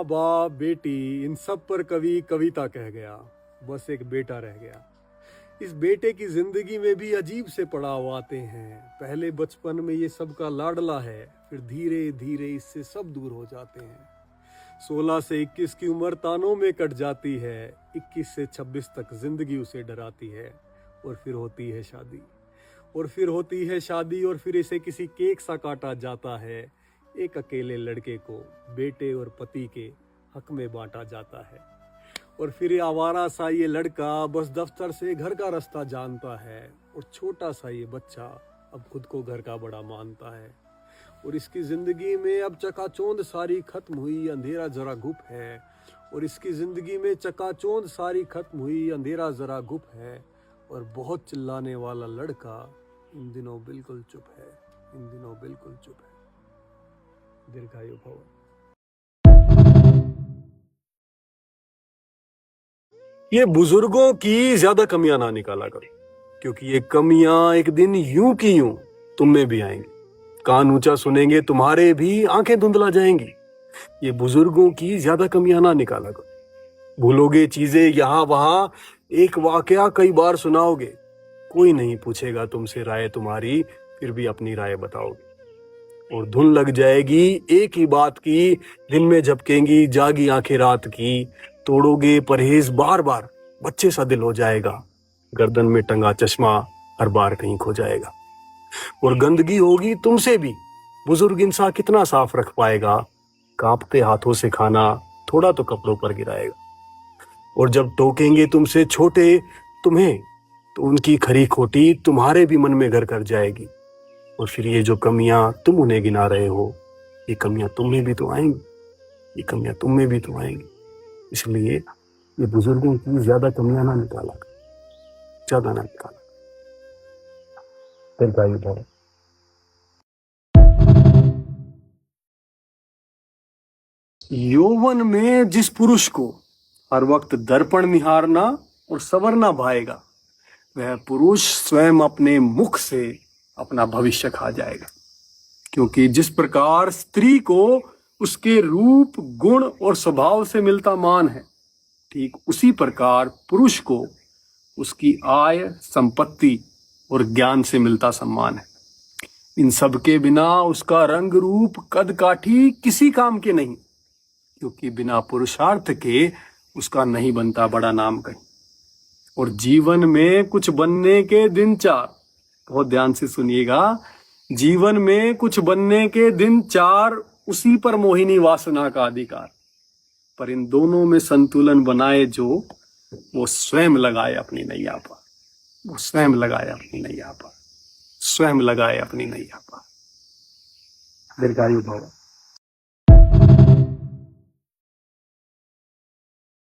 माँ बाप बेटी इन सब पर कवि कविता कह गया, बस एक बेटा रह गया। इस बेटे की जिंदगी में भी अजीब से पड़ाव आते हैं। पहले बचपन में ये सबका लाडला है, फिर धीरे धीरे इससे सब दूर हो जाते हैं। 16 से 21 की उम्र तानों में कट जाती है, 21 से 26 तक जिंदगी उसे डराती है, और फिर होती है शादी। और फिर इसे किसी केक सा काटा जाता है। एक अकेले लड़के को बेटे और पति के हक में बांटा जाता है। और फिर आवारा सा ये लड़का बस दफ्तर से घर का रास्ता जानता है, और छोटा सा ये बच्चा अब खुद को घर का बड़ा मानता है। और इसकी जिंदगी में अब चकाचौंध सारी खत्म हुई, अंधेरा जरा गुप है। और बहुत चिल्लाने वाला लड़का इन दिनों बिल्कुल चुप है। दीर्घायु भव। ये बुजुर्गों की ज्यादा कमियां ना निकाला करो, क्योंकि ये कमियां एक दिन यूं की यूं तुम में भी आएंगी। कान ऊंचा सुनेंगे तुम्हारे भी, आंखें धुंधला जाएंगी। ये बुजुर्गों की ज्यादा कमियां ना निकाला करो। भूलोगे चीजें यहाँ वहां, एक वाकया कई बार सुनाओगे। कोई नहीं पूछेगा तुमसे राय तुम्हारी, फिर भी अपनी राय बताओगे। और धुन लग जाएगी एक ही बात की, दिन में झपकेंगी जागी आंखें रात की। तोड़ोगे परहेज बार बार, बच्चे सा दिल हो जाएगा। गर्दन में टंगा चश्मा हर बार कहीं खो जाएगा। और गंदगी होगी तुमसे भी, बुजुर्ग इंसान कितना साफ रख पाएगा। कांपते हाथों से खाना थोड़ा तो कपड़ों पर गिराएगा। और जब टोकेंगे तुमसे छोटे तुम्हें, तो उनकी खरी खोटी तुम्हारे भी मन में घर कर जाएगी। और फिर ये जो कमियां तुम उन्हें गिना रहे हो, ये कमियां तुम में भी तो आएंगी। इसलिए ये बुजुर्गों की ज्यादा कमियां ना निकाला, दीर्घायु भव। यौवन में जिस पुरुष को हर वक्त दर्पण निहारना और संवरना भाएगा, वह पुरुष स्वयं अपने मुख से अपना भविष्य खा जाएगा। क्योंकि जिस प्रकार स्त्री को उसके रूप, गुण और स्वभाव से मिलता मान है, ठीक उसी प्रकार पुरुष को उसकी आय, संपत्ति और ज्ञान से मिलता सम्मान है। इन सब के बिना उसका रंग रूप, कद काठी किसी काम के नहीं, क्योंकि बिना पुरुषार्थ के उसका नहीं बनता बड़ा नाम कहीं। और जीवन में कुछ बनने के दिन चार, बहुत ध्यान से सुनिएगा, जीवन में कुछ बनने के दिन चार, उसी पर मोहिनी वासना का अधिकार। पर इन दोनों में संतुलन बनाए जो, वो स्वयं लगाए अपनी नैया पार। दीर्घायु भव।